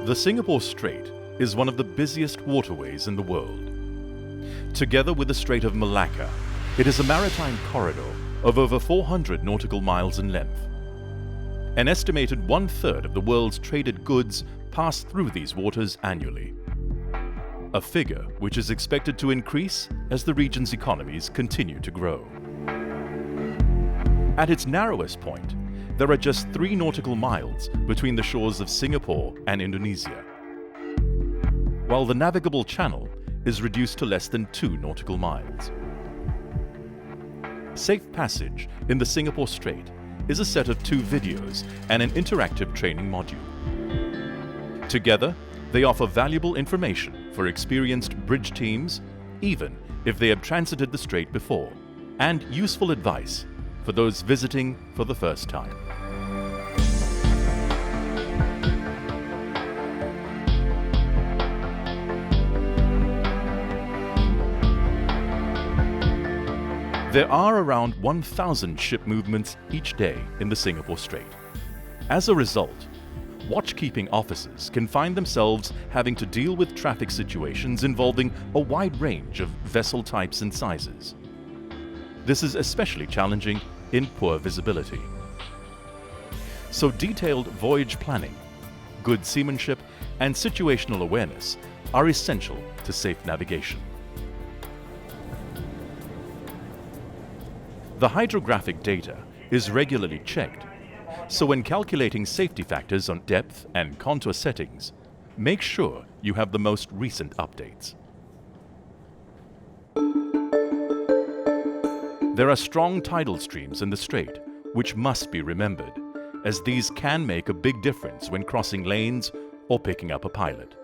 The Singapore Strait is one of the busiest waterways in the world. Together with the Strait of Malacca, it is a maritime corridor of over 400 nautical miles in length. An estimated one-third of the world's traded goods pass through these waters annually, a figure which is expected to increase as the region's economies continue to grow. At its narrowest point, there are just 3 nautical miles between the shores of Singapore and Indonesia, while the navigable channel is reduced to less than 2 nautical miles. Safe Passage in the Singapore Strait is a set of 2 videos and an interactive training module. Together, they offer valuable information for experienced bridge teams, even if they have transited the strait before, and useful advice for those visiting for the first time. There are around 1,000 ship movements each day in the Singapore Strait. As a result, watchkeeping officers can find themselves having to deal with traffic situations involving a wide range of vessel types and sizes. This is especially challenging in poor visibility. So detailed voyage planning, good seamanship, and situational awareness are essential to safe navigation. The hydrographic data is regularly checked, so when calculating safety factors on depth and contour settings, make sure you have the most recent updates. There are strong tidal streams in the strait, which must be remembered, as these can make a big difference when crossing lanes or picking up a pilot.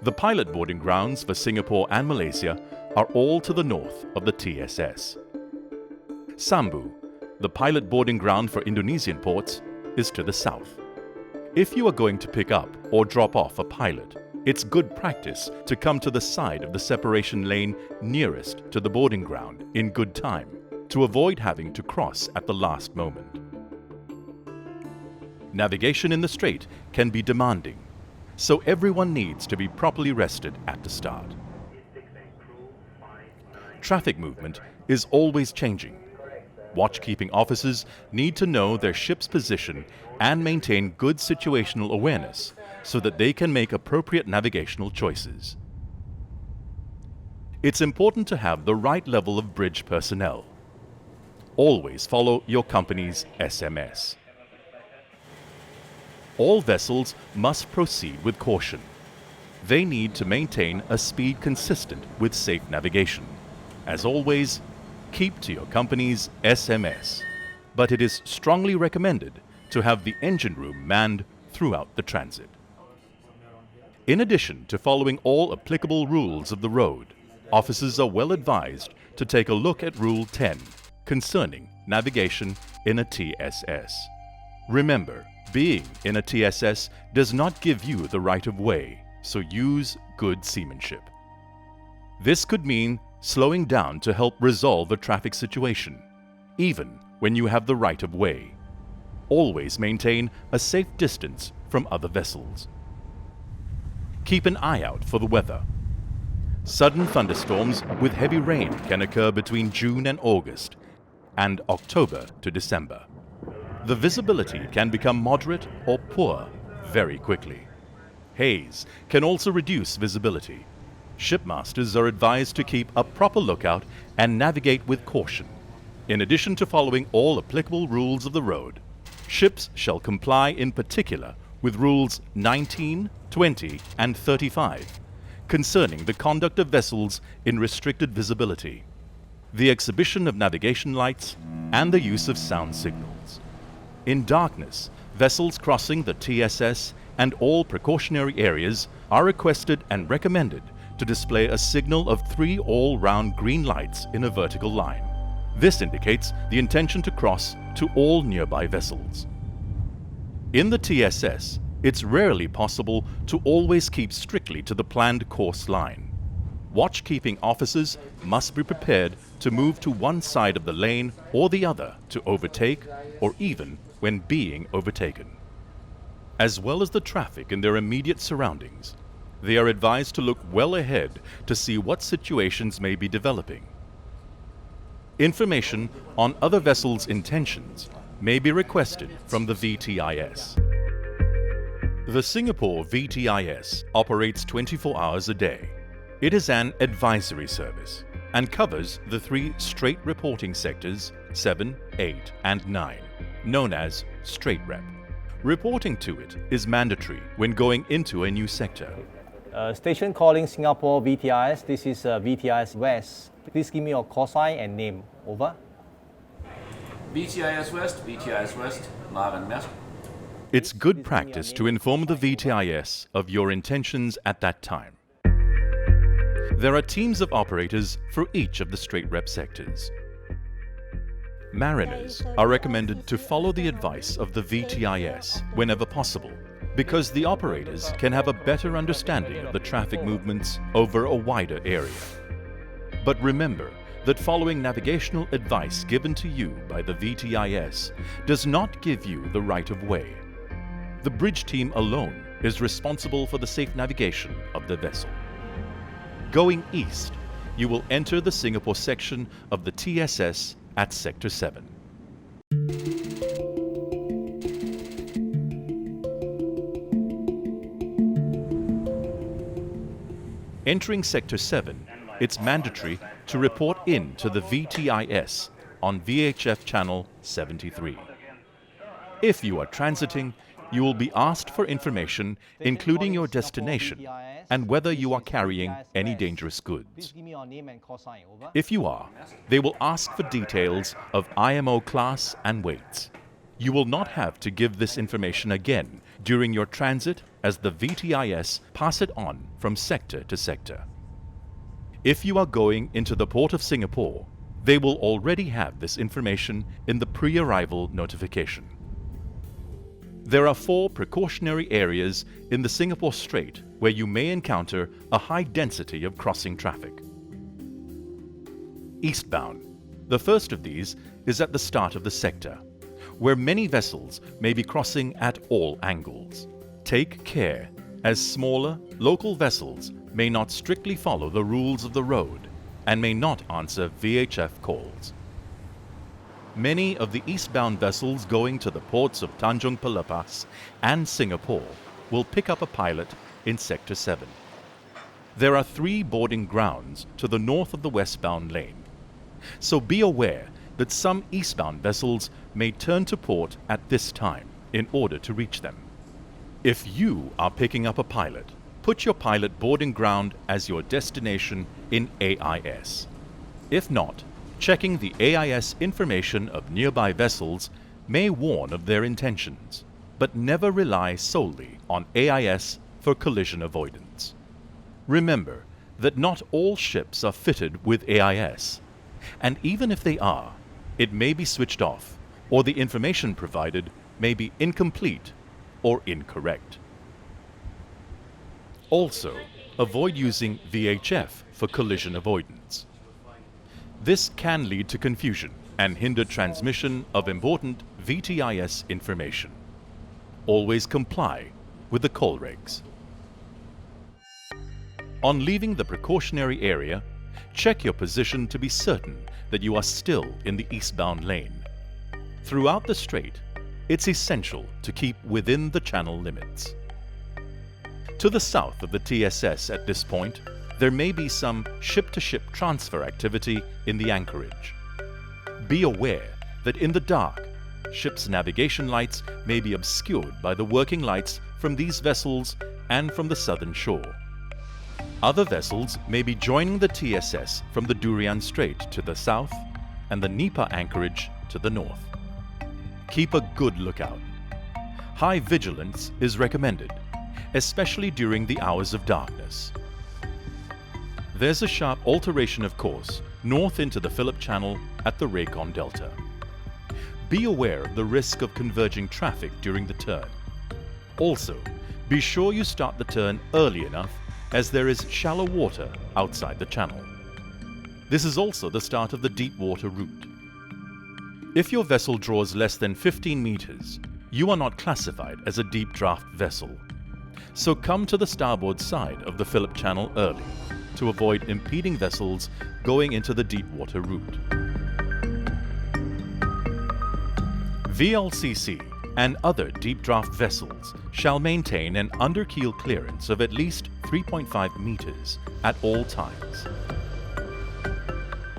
The pilot boarding grounds for Singapore and Malaysia are all to the north of the TSS. Sambu, the pilot boarding ground for Indonesian ports, is to the south. If you are going to pick up or drop off a pilot, it's good practice to come to the side of the separation lane nearest to the boarding ground in good time to avoid having to cross at the last moment. Navigation in the strait can be demanding, so everyone needs to be properly rested at the start. Traffic movement is always changing. Watchkeeping officers need to know their ship's position and maintain good situational awareness so that they can make appropriate navigational choices. It's important to have the right level of bridge personnel. Always follow your company's SMS. All vessels must proceed with caution. They need to maintain a speed consistent with safe navigation. As always, keep to your company's SMS, but it is strongly recommended to have the engine room manned throughout the transit. In addition to following all applicable rules of the road, officers are well advised to take a look at Rule 10 concerning navigation in a TSS. Remember, being in a TSS does not give you the right of way, so use good seamanship. This could mean slowing down to help resolve a traffic situation, even when you have the right of way. Always maintain a safe distance from other vessels. Keep an eye out for the weather. Sudden thunderstorms with heavy rain can occur between June and August, and October to December. The visibility can become moderate or poor very quickly. Haze can also reduce visibility. Shipmasters are advised to keep a proper lookout and navigate with caution. In addition to following all applicable rules of the road, ships shall comply in particular with Rules 19, 20, and 35 concerning the conduct of vessels in restricted visibility, the exhibition of navigation lights, and the use of sound signals. In darkness, vessels crossing the TSS and all precautionary areas are requested and recommended to display a signal of 3 all-round green lights in a vertical line. This indicates the intention to cross to all nearby vessels. In the TSS, it's rarely possible to always keep strictly to the planned course line. Watchkeeping officers must be prepared to move to one side of the lane or the other to overtake, or even when being overtaken. as well as the traffic in their immediate surroundings, they are advised to look well ahead to see what situations may be developing. Information on other vessels' intentions may be requested from the VTIS. The Singapore VTIS operates 24 hours a day. It is an advisory service and covers the 3 Strait reporting sectors 7, 8 and 9, known as Strait Rep. Reporting to it is mandatory when going into a new sector. Station calling Singapore VTIS. This is VTIS West. Please give me your call sign and name. Over. VTIS West, Marvin Mess. It's good practice to inform the VTIS of your intentions at that time. There are teams of operators for each of the Strait Rep sectors. Mariners are recommended to follow the advice of the VTIS whenever possible, because the operators can have a better understanding of the traffic movements over a wider area. But remember that following navigational advice given to you by the VTIS does not give you the right of way. The bridge team alone is responsible for the safe navigation of the vessel. Going east, you will enter the Singapore section of the TSS at Sector 7. Entering Sector 7, it's mandatory to report in to the VTIS on VHF Channel 73. If you are transiting, you will be asked for information including your destination and whether you are carrying any dangerous goods. If you are, they will ask for details of IMO class and weights. You will not have to give this information again during your transit, as the VTIS pass it on from sector to sector. If you are going into the Port of Singapore, they will already have this information in the pre-arrival notification. There are 4 precautionary areas in the Singapore Strait where you may encounter a high density of crossing traffic. Eastbound. The first of these is at the start of the sector, where many vessels may be crossing at all angles. Take care, as smaller, local vessels may not strictly follow the rules of the road and may not answer VHF calls. Many of the eastbound vessels going to the ports of Tanjung Pelepas and Singapore will pick up a pilot in Sector 7. There are 3 boarding grounds to the north of the westbound lane, so be aware that some eastbound vessels may turn to port at this time in order to reach them. If you are picking up a pilot, put your pilot boarding ground as your destination in AIS. If not, checking the AIS information of nearby vessels may warn of their intentions, but never rely solely on AIS for collision avoidance. Remember that not all ships are fitted with AIS, and even if they are, it may be switched off, or the information provided may be incomplete or incorrect. Also, avoid using VHF for collision avoidance. This can lead to confusion and hinder transmission of important VTIS information. Always comply with the call regs. On leaving the precautionary area, check your position to be certain that you are still in the eastbound lane. Throughout the strait, it's essential to keep within the channel limits. To the south of the TSS at this point, there may be some ship-to-ship transfer activity in the anchorage. Be aware that in the dark, ships' navigation lights may be obscured by the working lights from these vessels and from the southern shore. Other vessels may be joining the TSS from the Durian Strait to the south and the Nipa anchorage to the north. Keep a good lookout. High vigilance is recommended, especially during the hours of darkness. There's a sharp alteration of course north into the Phillip Channel at the Raycon Delta. Be aware of the risk of converging traffic during the turn. Also, be sure you start the turn early enough, as there is shallow water outside the channel. This is also the start of the deep water route. If your vessel draws less than 15 meters, you are not classified as a deep draft vessel. So come to the starboard side of the Phillip Channel early to avoid impeding vessels going into the deep water route. VLCC and other deep draft vessels shall maintain an underkeel clearance of at least 3.5 meters at all times.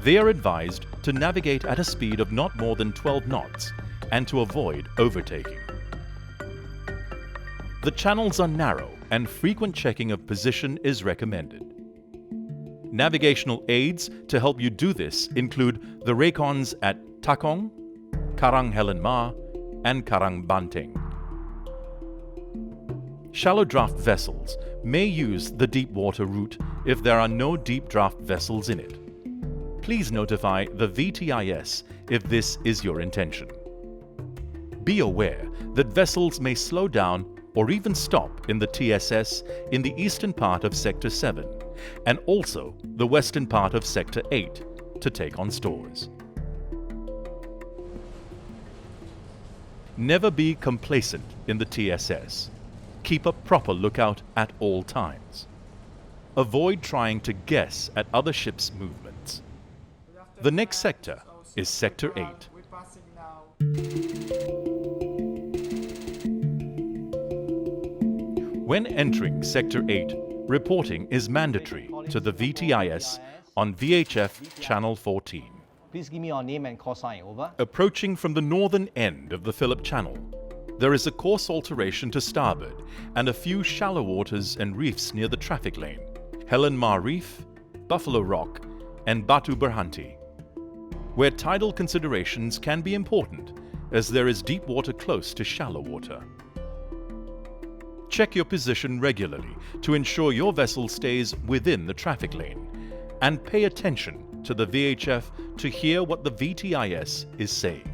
They are advised to navigate at a speed of not more than 12 knots and to avoid overtaking. The channels are narrow and frequent checking of position is recommended. Navigational aids to help you do this include the raycons at Takong, Karang Helen Ma, and Karang Banteng. Shallow draft vessels may use the deep water route if there are no deep draft vessels in it. Please notify the VTIS if this is your intention. Be aware that vessels may slow down or even stop in the TSS in the eastern part of Sector 7 and also the western part of Sector 8 to take on stores. Never be complacent in the TSS. Keep a proper lookout at all times. Avoid trying to guess at other ships' movements. The next sector is Sector 8. When entering Sector 8, reporting is mandatory to the VTIS on VHF Channel 14. Please give me your name and call sign, over. Approaching from the northern end of the Phillip Channel, there is a course alteration to starboard and a few shallow waters and reefs near the traffic lane, Helen Ma Reef, Buffalo Rock, and Batu Berhenti, where tidal considerations can be important as there is deep water close to shallow water. Check your position regularly to ensure your vessel stays within the traffic lane and pay attention to the VHF to hear what the VTIS is saying.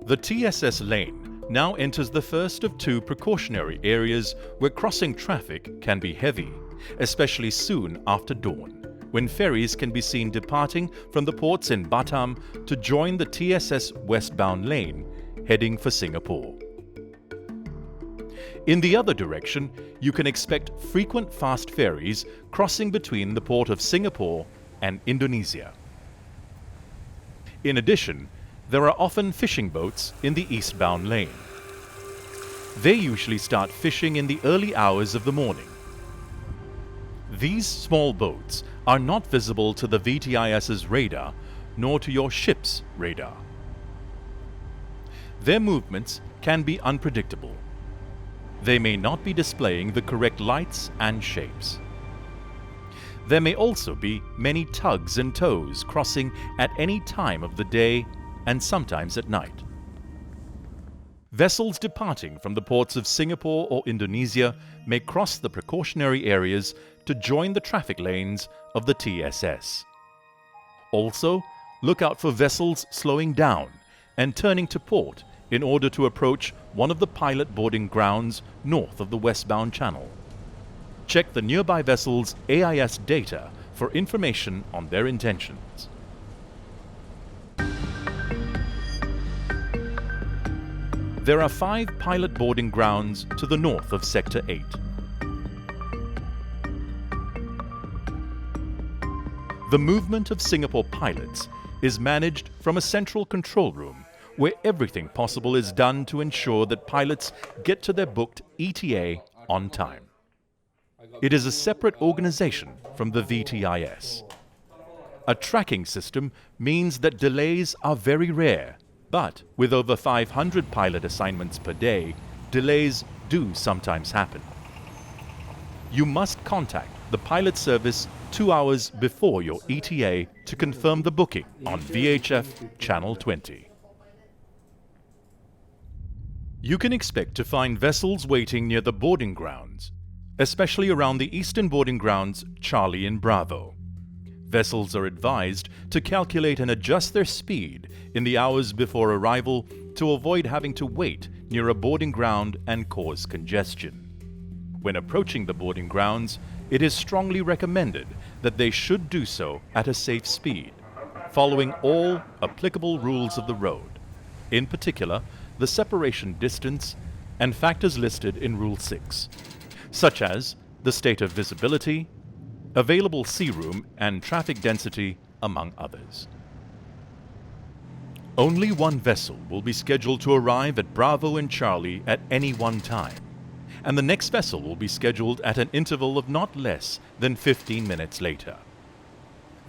The TSS lane now enters the first of two precautionary areas where crossing traffic can be heavy, especially soon after dawn, when ferries can be seen departing from the ports in Batam to join the TSS westbound lane, heading for Singapore. In the other direction, you can expect frequent fast ferries crossing between the port of Singapore and Indonesia. In addition, there are often fishing boats in the eastbound lane. They usually start fishing in the early hours of the morning. These small boats are not visible to the VTIS's radar nor to your ship's radar. Their movements can be unpredictable. They may not be displaying the correct lights and shapes. There may also be many tugs and tows crossing at any time of the day and sometimes at night. Vessels departing from the ports of Singapore or Indonesia may cross the precautionary areas to join the traffic lanes of the TSS. Also, look out for vessels slowing down and turning to port in order to approach one of the pilot boarding grounds north of the westbound channel. Check the nearby vessel's AIS data for information on their intentions. There are 5 pilot boarding grounds to the north of Sector 8. The movement of Singapore pilots is managed from a central control room where everything possible is done to ensure that pilots get to their booked ETA on time. It is a separate organization from the VTIS. A tracking system means that delays are very rare, but with over 500 pilot assignments per day, delays do sometimes happen. You must contact the pilot service 2 hours before your ETA to confirm the booking on VHF Channel 20. You can expect to find vessels waiting near the boarding grounds, especially around the eastern boarding grounds Charlie and Bravo. Vessels are advised to calculate and adjust their speed in the hours before arrival to avoid having to wait near a boarding ground and cause congestion. When approaching the boarding grounds, it is strongly recommended that they should do so at a safe speed, following all applicable rules of the road, in particular the separation distance and factors listed in Rule 6, such as the state of visibility, available sea room and traffic density, among others. Only one vessel will be scheduled to arrive at Bravo and Charlie at any one time, and the next vessel will be scheduled at an interval of not less than 15 minutes later.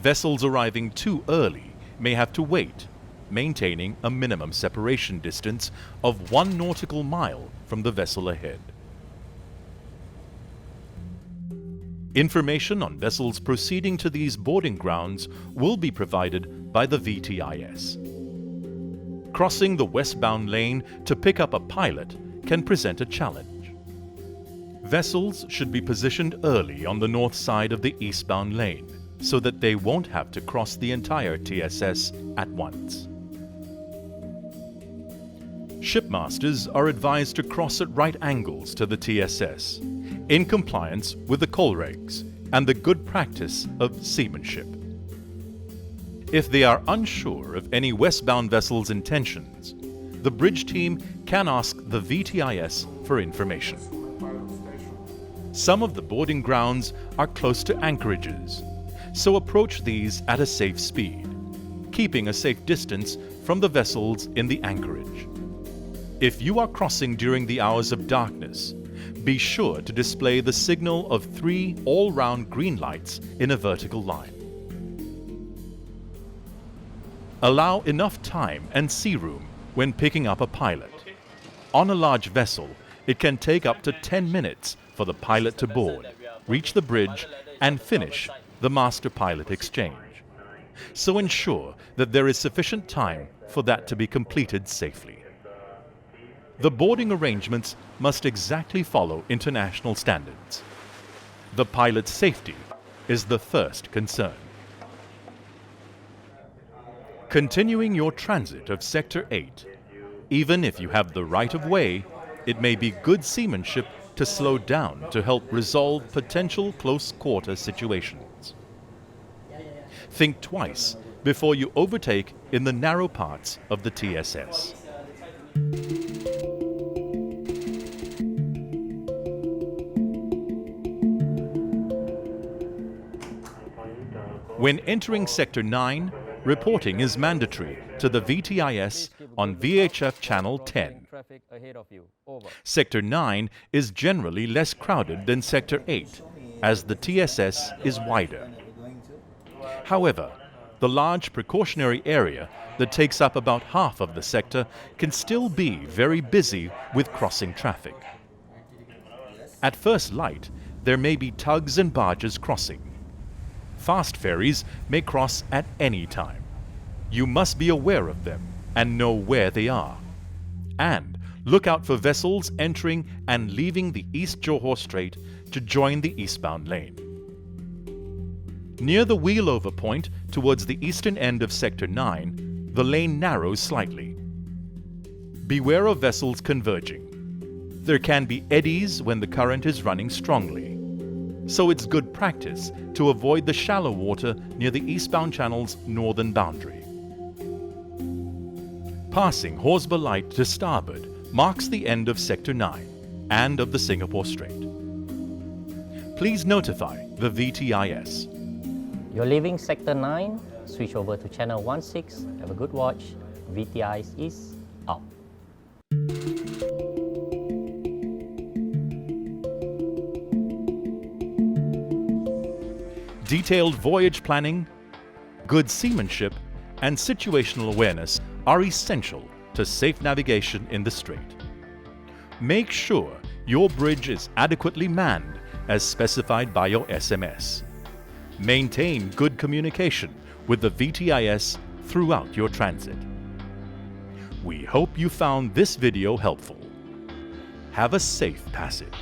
Vessels arriving too early may have to wait, maintaining a minimum separation distance of 1 nautical mile from the vessel ahead. Information on vessels proceeding to these boarding grounds will be provided by the VTIS. Crossing the westbound lane to pick up a pilot can present a challenge. Vessels should be positioned early on the north side of the eastbound lane so that they won't have to cross the entire TSS at once. Shipmasters are advised to cross at right angles to the TSS, in compliance with the coal regs and the good practice of seamanship. If they are unsure of any westbound vessel's intentions, the bridge team can ask the VTIS for information. Some of the boarding grounds are close to anchorages, so approach these at a safe speed, keeping a safe distance from the vessels in the anchorage. If you are crossing during the hours of darkness, be sure to display the signal of 3 all-round green lights in a vertical line. Allow enough time and sea room when picking up a pilot. On a large vessel, it can take up to 10 minutes for the pilot to board, reach the bridge, and finish the master-pilot exchange. So ensure that there is sufficient time for that to be completed safely. The boarding arrangements must exactly follow international standards. The pilot's safety is the first concern. Continuing your transit of Sector 8, even if you have the right of way, it may be good seamanship to slow down to help resolve potential close-quarter situations. Think twice before you overtake in the narrow parts of the TSS. When entering Sector 9, reporting is mandatory to the VTIS on VHF Channel 10. Sector 9 is generally less crowded than Sector 8, as the TSS is wider. However, the large precautionary area that takes up about half of the sector can still be very busy with crossing traffic. At first light, there may be tugs and barges crossing. Fast ferries may cross at any time. You must be aware of them and know where they are. And look out for vessels entering and leaving the East Johor Strait to join the eastbound lane. Near the wheelover point towards the eastern end of Sector 9, the lane narrows slightly. Beware of vessels converging. There can be eddies when the current is running strongly. So it's good practice to avoid the shallow water near the eastbound channel's northern boundary. Passing Horsburgh Light to starboard marks the end of Sector 9 and of the Singapore Strait. Please notify the VTIS. You're leaving Sector 9, switch over to Channel 16, have a good watch, VTIS is out. Detailed voyage planning, good seamanship, and situational awareness are essential to safe navigation in the Strait. Make sure your bridge is adequately manned as specified by your SMS. Maintain good communication with the VTIS throughout your transit. We hope you found this video helpful. Have a safe passage.